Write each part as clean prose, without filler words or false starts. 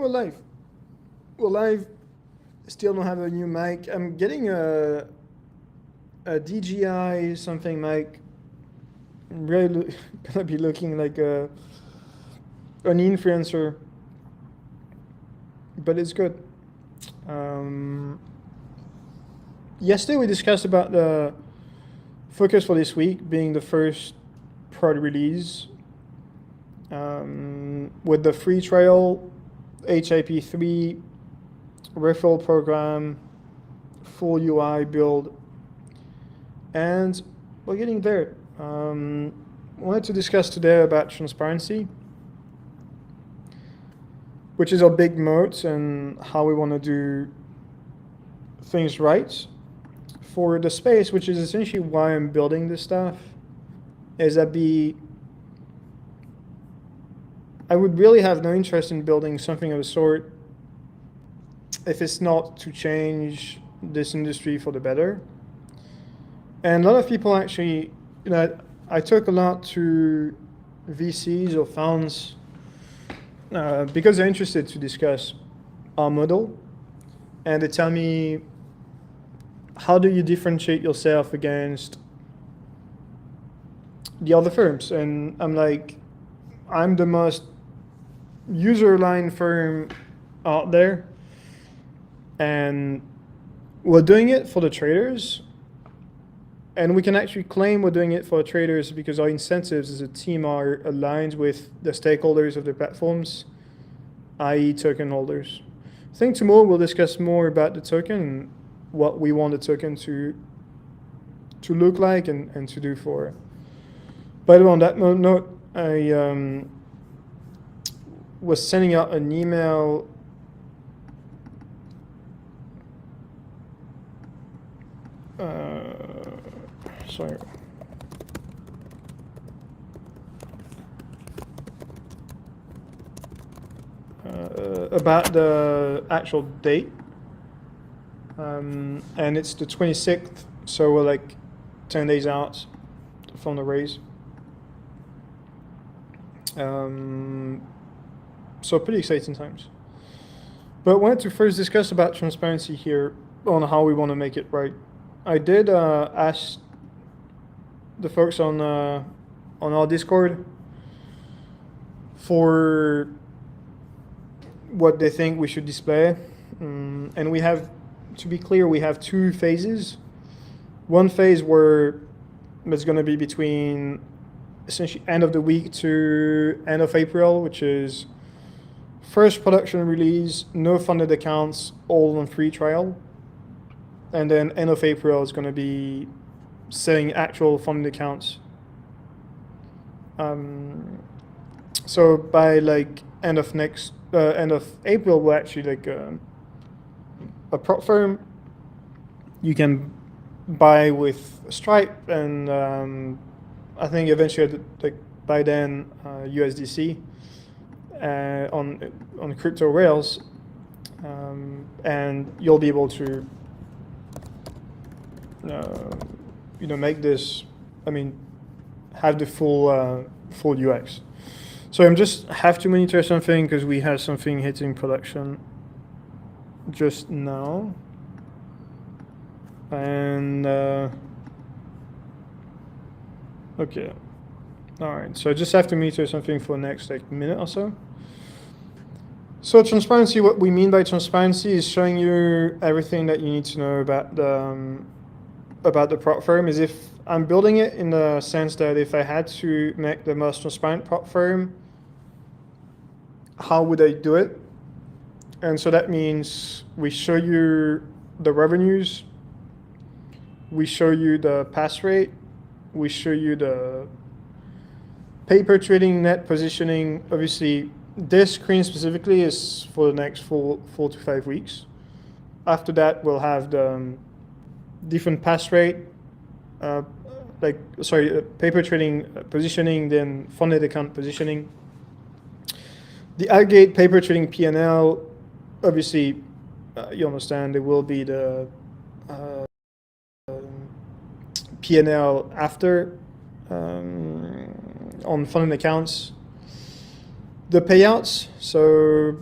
we're live. We're live. Still don't have a new mic. I'm getting a DJI something mic. I'm really gonna be looking like an influencer, but it's good. Yesterday we discussed about the focus for this week being the first prod release with the free trial, HIP3, referral program, full UI build, and we're getting there. I wanted to discuss today about transparency, which is our big moat and how we want to do things right for the space, which is essentially why I'm building this stuff, is that I would really have no interest in building something of a sort if it's not to change this industry for the better. And a lot of people actually, I talk a lot to VCs or funds because they're interested to discuss our model, and they tell me, how do you differentiate yourself against the other firms? And I'm like, I'm the most user-aligned firm out there, and we're doing it for the traders, and we can actually claim we're doing it for the traders because our incentives as a team are aligned with the stakeholders of the platforms, i.e. token holders. I think tomorrow we'll discuss more about the token and what we want the token to look like and to do for. By the way, on that note, I was sending out an email sorry. About the actual date, and it's the 26th, so we're like 10 days out from the raise. So pretty exciting times. But I wanted to first discuss about transparency here on how we want to make it right. I did ask the folks on our Discord for what they think we should display, and we have, to be clear, we have two phases. One phase where it's going to be between essentially end of the week to end of April, which is first production release, no funded accounts, all on free trial. And then end of April is going to be selling actual funded accounts. So by like end of April, we're actually like a prop firm. You can buy with Stripe, and I think eventually, like by then, USDC on crypto rails, and you'll be able to make this. I mean, have the full UX. So I'm just have to monitor something because we have something hitting production just now, and okay, all right. So I just have to monitor something for the next like minute or so. So transparency, what we mean by transparency is showing you everything that you need to know about the prop firm. Is if I'm building it in the sense that if I had to make the most transparent prop firm, how would I do it? And so that means we show you the revenues, we show you the pass rate, we show you the paper trading net positioning. Obviously, this screen specifically is for the next 4 to 5 weeks. After that, we'll have the different pass rate, paper trading positioning, then funded account positioning. The aggregate paper trading P&L, obviously, you understand there will be the P&L after on funded accounts. The payouts, so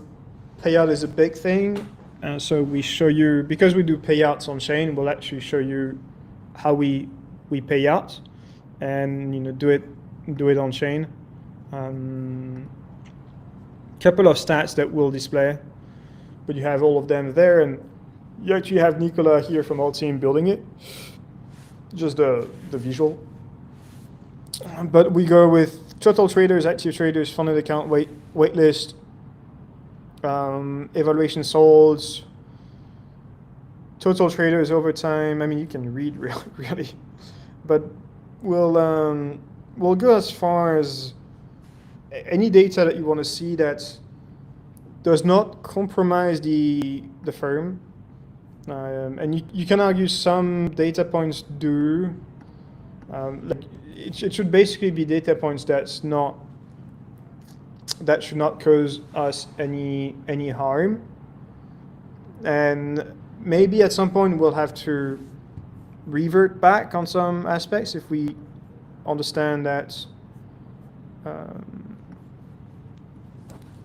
payout is a big thing. So we show you, because we do payouts on chain, we'll actually show you how we pay out, and do it on chain. Couple of stats that we'll display, but you have all of them there, and you actually have Nicola here from our team building it, just the visual. But we go with total traders, active traders, funded account, wait list, evaluation sold, total traders over time. I mean, you can read really, but we'll go as far as any data that you want to see that does not compromise the firm. And you can argue some data points do. It should basically be data points that should not cause us any harm. And maybe at some point we'll have to revert back on some aspects if we understand that.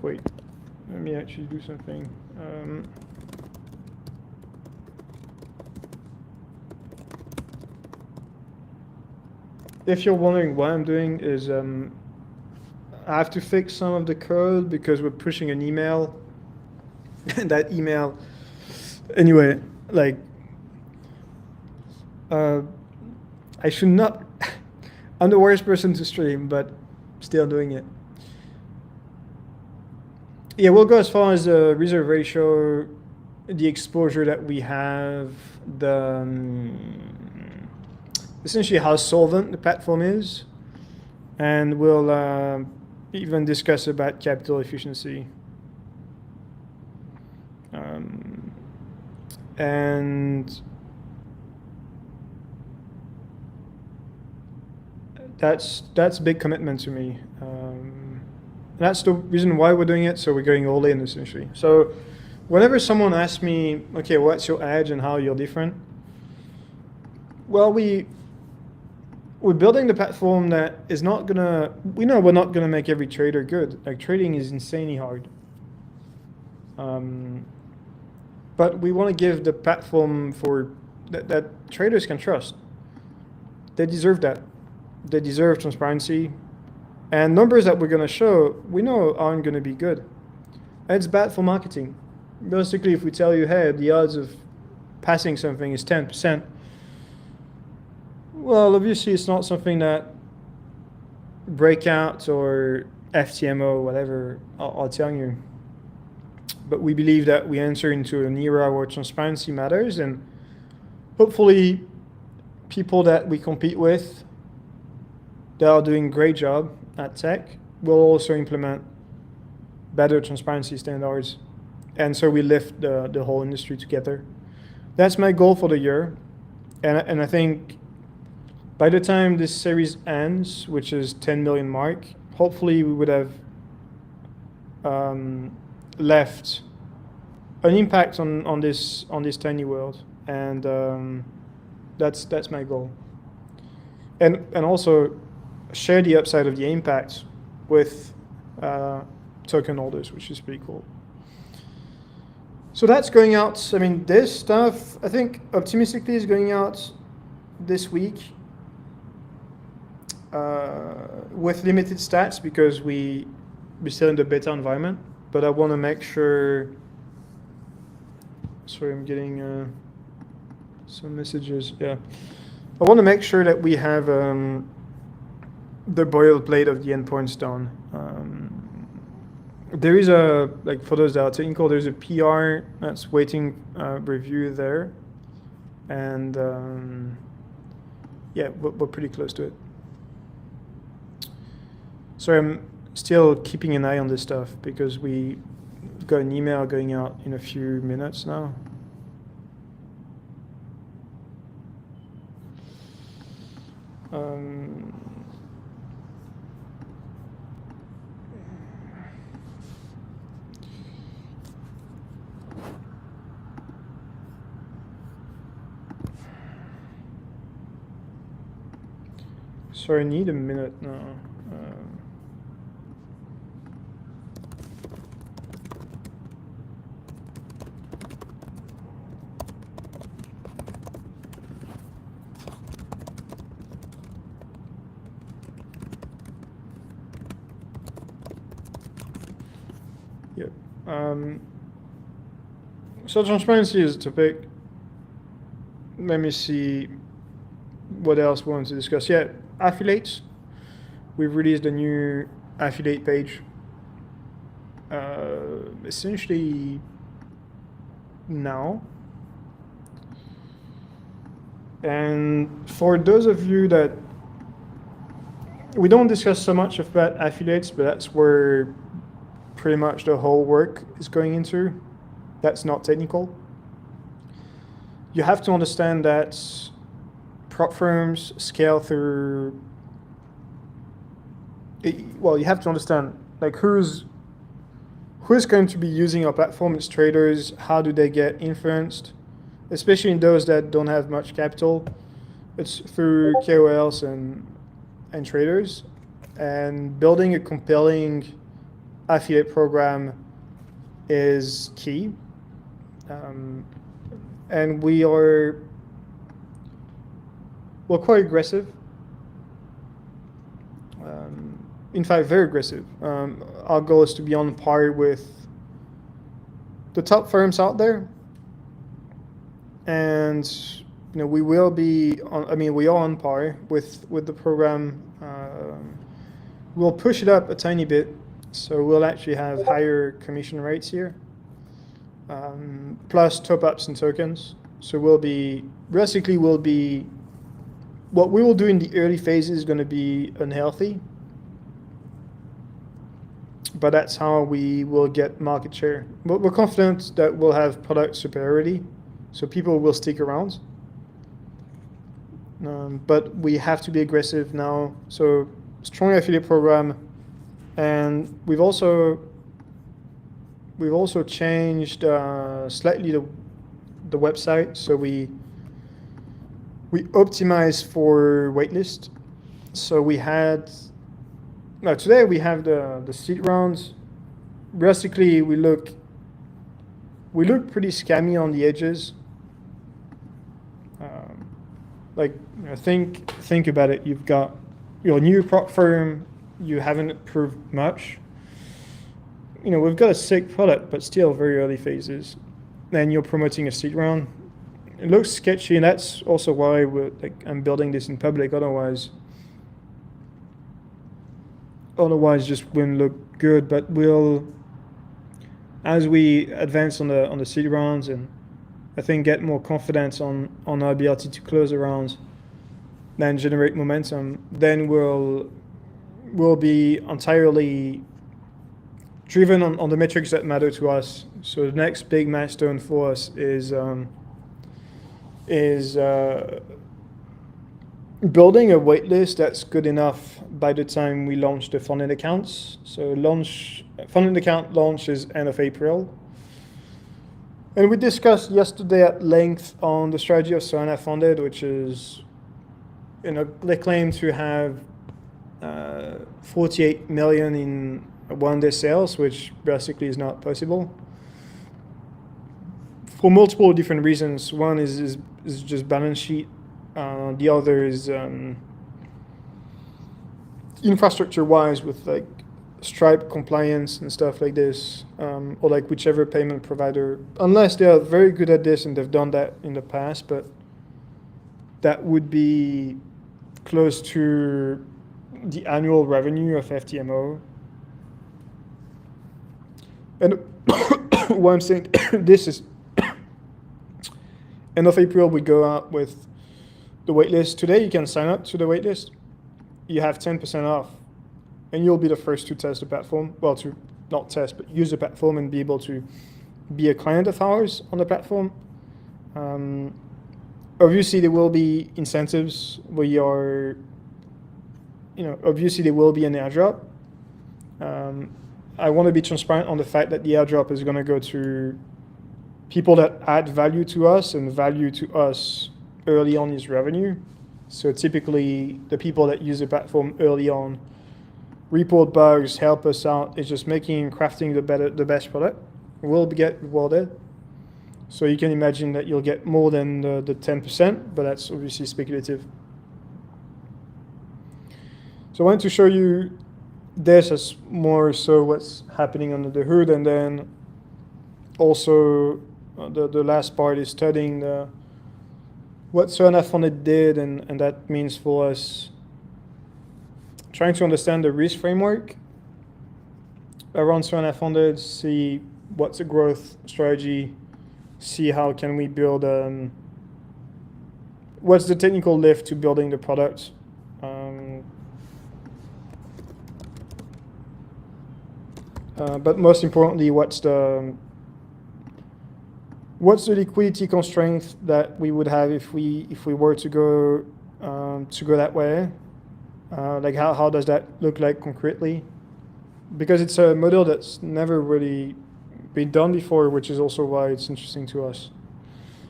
Wait, let me actually do something. If you're wondering what I'm doing is I have to fix some of the code because we're pushing an email. And that email, anyway, like, I should not, I'm the worst person to stream, but still doing it. Yeah, we'll go as far as the reserve ratio, the exposure that we have, essentially how solvent the platform is, and we'll even discuss about capital efficiency. And that's a big commitment to me. That's the reason why we're doing it, so we're going all in essentially. So whenever someone asks me, okay, what's your edge and how you're different? Well, we're building the platform that is not gonna, we know we're not gonna make every trader good. Like, trading is insanely hard. But we want to give the platform for that traders can trust. They deserve that. They deserve transparency. And numbers that we're going to show, we know aren't going to be good. And it's bad for marketing. Basically, if we tell you, hey, the odds of passing something is 10%, well, obviously it's not something that Breakout or FTMO, whatever, are telling you. But we believe that we enter into an era where transparency matters, and hopefully people that we compete with that are doing a great job at tech will also implement better transparency standards. And so we lift the whole industry together. That's my goal for the year. And I think by the time this series ends, which is 10 million mark, hopefully we would have left an impact on this tiny world. And that's my goal. And also share the upside of the impact with token holders, which is pretty cool. So that's going out. I mean, this stuff, I think optimistically, is going out this week with limited stats because we're still in the beta environment. But I want to make sure. Sorry, I'm getting some messages. Yeah, I want to make sure that we have the boilerplate of the endpoints done. There is a, like, for those that are technical, there's a PR that's waiting review there, and yeah, we're pretty close to it. So I'm still keeping an eye on this stuff because we got an email going out in a few minutes now. So I need a minute now. So transparency is a topic. Let me see what else we want to discuss. Yeah, affiliates. We've released a new affiliate page. Essentially now. And for those of you that we don't discuss so much about affiliates, but that's where pretty much the whole work is going into. That's not technical. You have to understand that prop firms scale through. Well, you have to understand like who's going to be using our platform. It's traders. How do they get influenced? Especially in those that don't have much capital. It's through KOLs and traders, and building a compelling affiliate program is key. And we're quite aggressive. In fact, very aggressive. Our goal is to be on par with the top firms out there. And we will be on. I mean, we are on par with the program. We'll push it up a tiny bit, so we'll actually have higher commission rates here, plus top-ups and tokens. So what we will do in the early phases is going to be unhealthy, but that's how we will get market share. But we're confident that we'll have product superiority, so people will stick around. But we have to be aggressive now. So strong affiliate program, and we've also changed slightly the website. So we optimize for waitlist. So today we have the seed rounds. Basically, we look pretty scammy on the edges. Think about it. You've got your new prop firm. You haven't proved much. We've got a sick product, but still very early phases. Then you're promoting a seed round. It looks sketchy, and that's also why I'm building this in public. Otherwise, just wouldn't look good. But as we advance on the seed rounds, and I think get more confidence on our ability to close the rounds, then generate momentum, then we'll be entirely driven on the metrics that matter to us. So the next big milestone for us is building a waitlist that's good enough by the time we launch the funded accounts. So funded account launch is end of April. And we discussed yesterday at length on the strategy of Solana Funded, which is, they claim to have 48 million in one-day sales, which basically is not possible for multiple different reasons. One is just balance sheet. The other is infrastructure-wise, with Stripe compliance and stuff like this, or whichever payment provider, unless they are very good at this and they've done that in the past, but that would be close to the annual revenue of FTMO. And what I'm saying, this is end of April, we go out with the waitlist. Today you can sign up to the waitlist. You have 10% off, and you'll be the first to test the platform. Well, to not test, but use the platform and be able to be a client of ours on the platform. Obviously, there will be incentives. Obviously there will be an airdrop. I want to be transparent on the fact that the airdrop is going to go to people that add value to us, and value to us early on is revenue. So typically the people that use the platform early on, report bugs, help us out, it's just making and crafting the best product, will get rewarded. So you can imagine that you'll get more than the 10%, but that's obviously speculative. So I wanted to show you this as more so what's happening under the hood, and then also the last part is studying what Solana Funded did, and that means for us trying to understand the risk framework around Solana Funded, see what's the growth strategy, see how can we build, what's the technical lift to building the product. But most importantly, what's the liquidity constraint that we would have if we were to go that way? Like how does that look like concretely? Because it's a model that's never really been done before, which is also why it's interesting to us.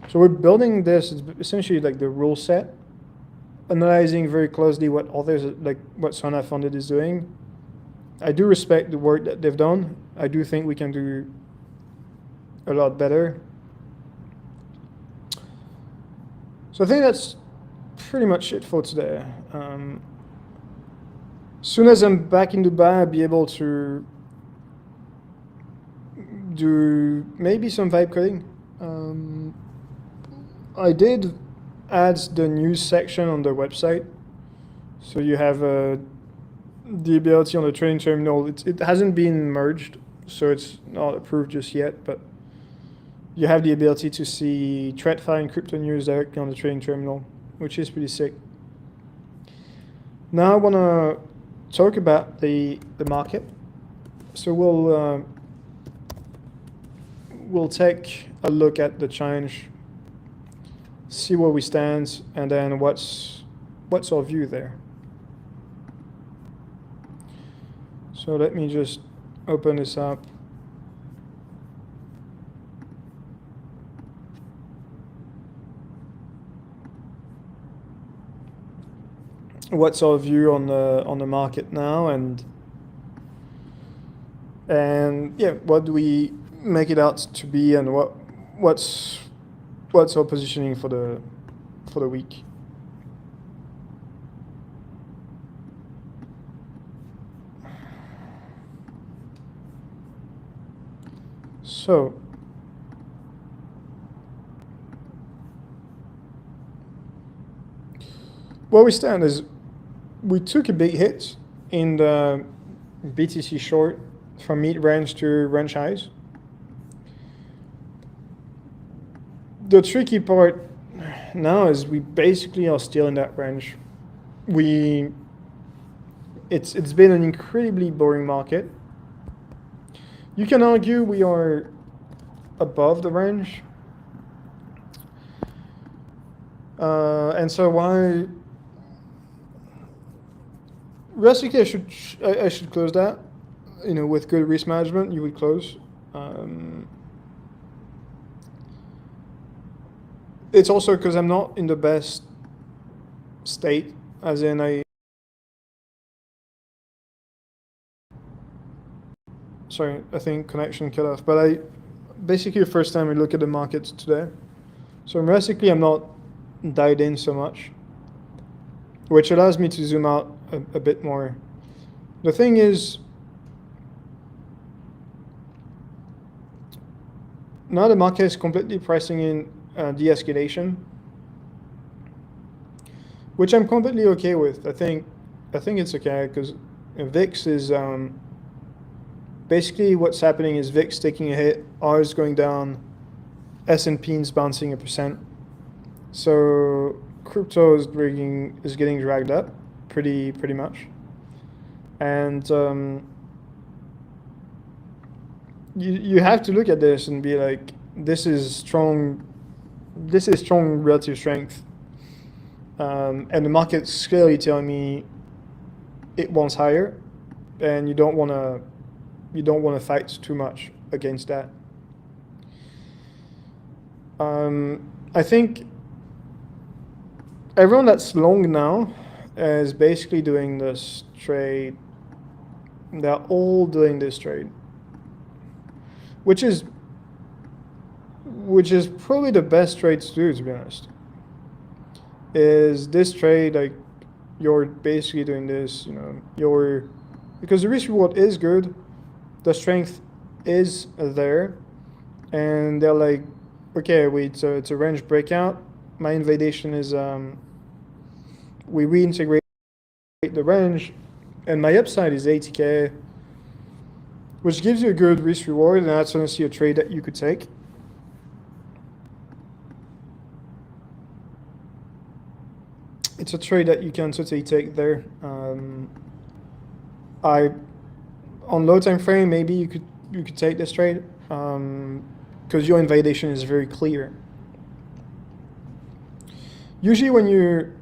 So we're building this. It's essentially like the rule set, analyzing very closely what others, like what Solana Funded is doing. I do respect the work that they've done. I do think we can do a lot better. So I think that's pretty much it for today. As soon as I'm back in Dubai, I'll be able to do maybe some vibe coding. I did add the news section on the website, so you have the ability on the trading terminal. It hasn't been merged, so it's not approved just yet, but you have the ability to see TradFi and crypto news directly on the trading terminal, which is pretty sick. Now I want to talk about the market. So we'll take a look at the change, see where we stand, and then what's our view there. So let me just open this up. What's our view on the market now, and yeah, what do we make it out to be, and what's our positioning for the week? So where we stand is we took a big hit in the BTC short from mid-range to range highs. The tricky part now is we basically are still in that range. It's been an incredibly boring market. You can argue we are above the range. And so why? Realistically, I should close that. You know, with good risk management, you would close. It's also because I'm not in the best state, as in I think connection cut off. But basically the first time I look at the markets today. So realistically, I'm not dialed in so much, which allows me to zoom out a bit more. The thing is, now the market is completely pricing in de-escalation, which I'm completely okay with. I think it's okay because VIX is basically what's happening is VIX taking a hit, R is going down, S&P is bouncing 1%. So crypto is getting dragged up pretty much, and you have to look at this and be like, this is strong relative strength, and the market's clearly telling me it wants higher, and you don't want to fight too much against that. I think everyone that's long now is basically doing this trade. They're all doing this trade, which is probably the best trade to do, to be honest. Is this trade, like, you're basically doing this, you know, because the risk reward is good, the strength is there, and they're like, okay, wait, so it's a range breakout. My invalidation is we reintegrate the range, and my upside is 80K, which gives you a good risk reward, and that's honestly a trade that you could take. It's a trade that you can totally take there. On low time frame, maybe you could take this trade because your invalidation is very clear. Usually, when you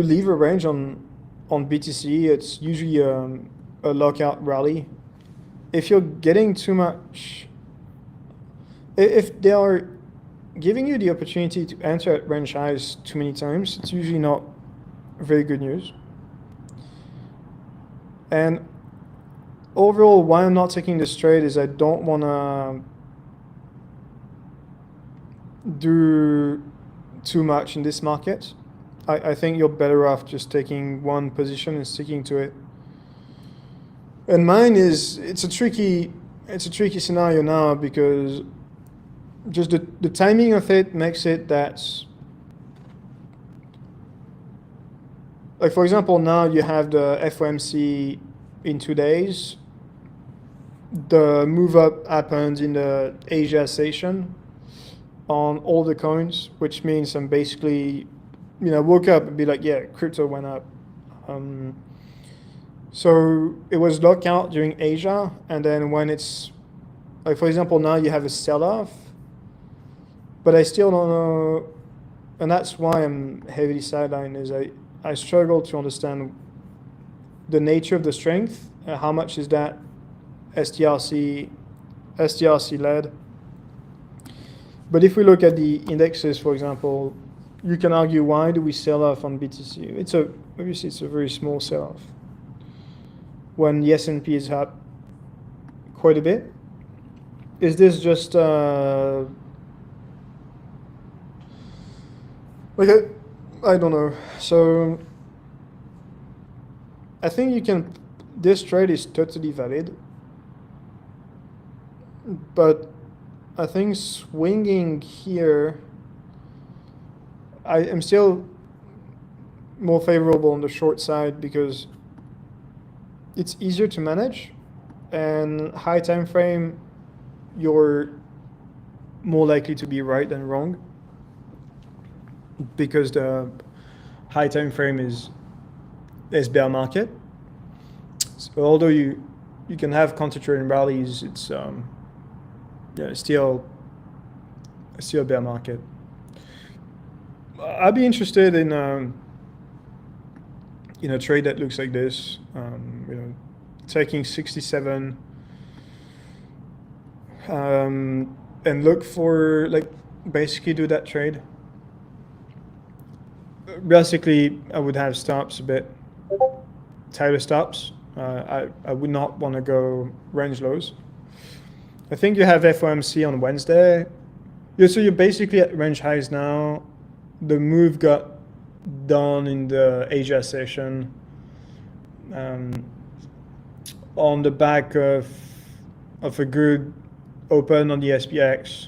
leave a range on BTC, it's usually a lockout rally. If you're getting too much, if they are giving you the opportunity to enter at range highs too many times, it's usually not very good news. And overall, why I'm not taking this trade is I don't want to do too much in this market. I think you're better off just taking one position and sticking to it. And mine is, it's a tricky scenario now because just the timing of it makes it that, like for example, now you have the FOMC in 2 days. The move up happened in the Asia session on all the coins, which means I'm basically, woke up and be like, yeah, crypto went up. So it was lockout during Asia, and then when it's, like for example, now you have a sell-off, but I still don't know, and that's why I'm heavily sidelined, is I struggle to understand the nature of the strength, how much is that STRC led. But if we look at the indexes, for example, you can argue, why do we sell off on BTC? Obviously it's a very small sell-off when the S&P is up quite a bit. Is this just I don't know. So I think this trade is totally valid, but I think swinging here, I am still more favorable on the short side because it's easier to manage, and high time frame, you're more likely to be right than wrong because the high time frame is bear market. So although you can have concentrated rallies, it's still a bear market. I'd be interested in a trade that looks like this. Taking 67 and look for, basically do that trade. Basically, I would have stops a bit tighter stops. I would not want to go range lows. I think you have FOMC on Wednesday. So you're basically at range highs now. The move got done in the Asia session on the back of a good open on the SPX.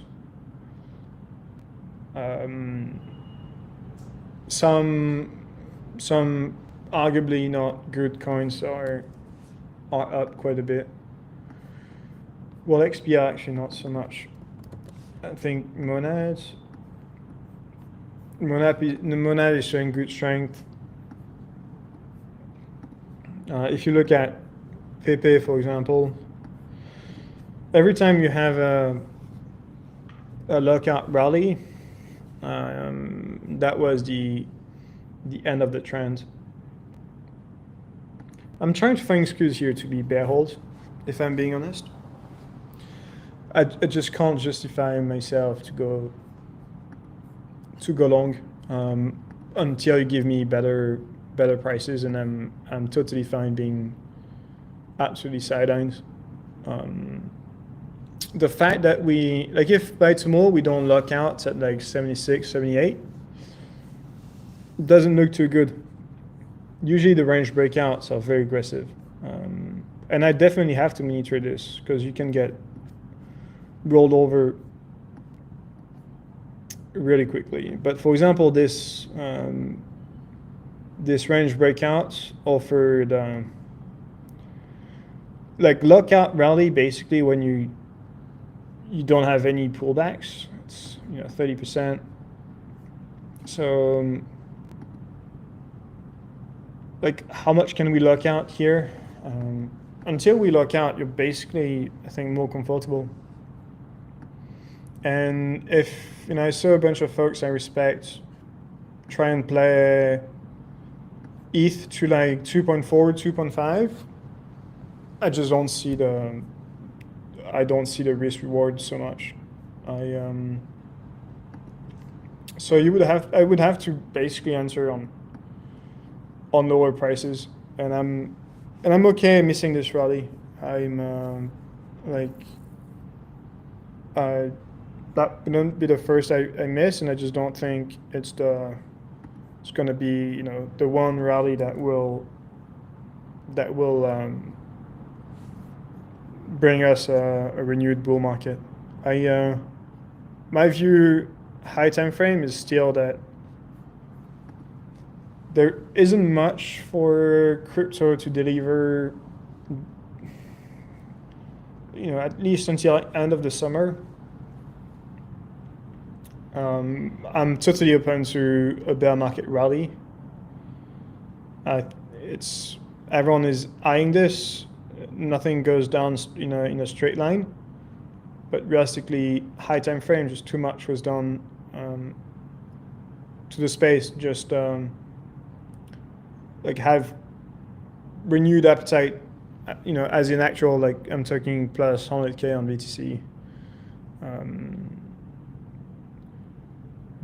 Some arguably not good coins are up quite a bit. Well, XPR actually not so much. I think Monad is showing good strength. If you look at Pepe, for example, every time you have a lockout rally, that was the end of the trend. I'm trying to find excuse here to be bear hold, if I'm being honest. I just can't justify myself to go long until you give me better prices, and I'm totally fine being absolutely sidelined. The fact that if by tomorrow we don't lock out at 76, 78, it doesn't look too good. Usually the range breakouts are very aggressive, and I definitely have to mini trade this because you can get rolled over really quickly. But for example, this range breakout offered like lockout rally, basically when you don't have any pullbacks. It's 30%. So like how much can we lock out here? Until we lock out, you're basically, I think, more comfortable. And if I saw a bunch of folks I respect try and play ETH to like 2.4, 2.5, I just don't see the risk reward so much. So I would have to basically answer on lower prices, and I'm okay missing this rally. I'm that wouldn't be the first I miss, and I just don't think it's going to be the one rally that will bring us a renewed bull market. My view, high time frame, is still that there isn't much for crypto to deliver, at least until end of the summer. I'm totally open to a bear market rally. Everyone is eyeing this. Nothing goes down in a straight line, but realistically, high time frame, just too much was done to the space. Just like have renewed appetite, as in actual, like I'm talking plus 100K on BTC.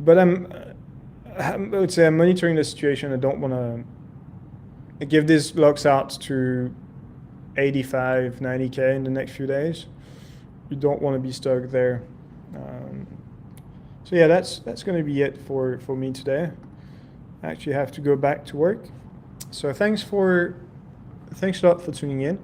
But I would say I'm monitoring the situation. I don't want to give this locks out to 85, 90K in the next few days. You don't want to be stuck there. So yeah, that's going to be it for me today. I actually have to go back to work. So thanks a lot for tuning in.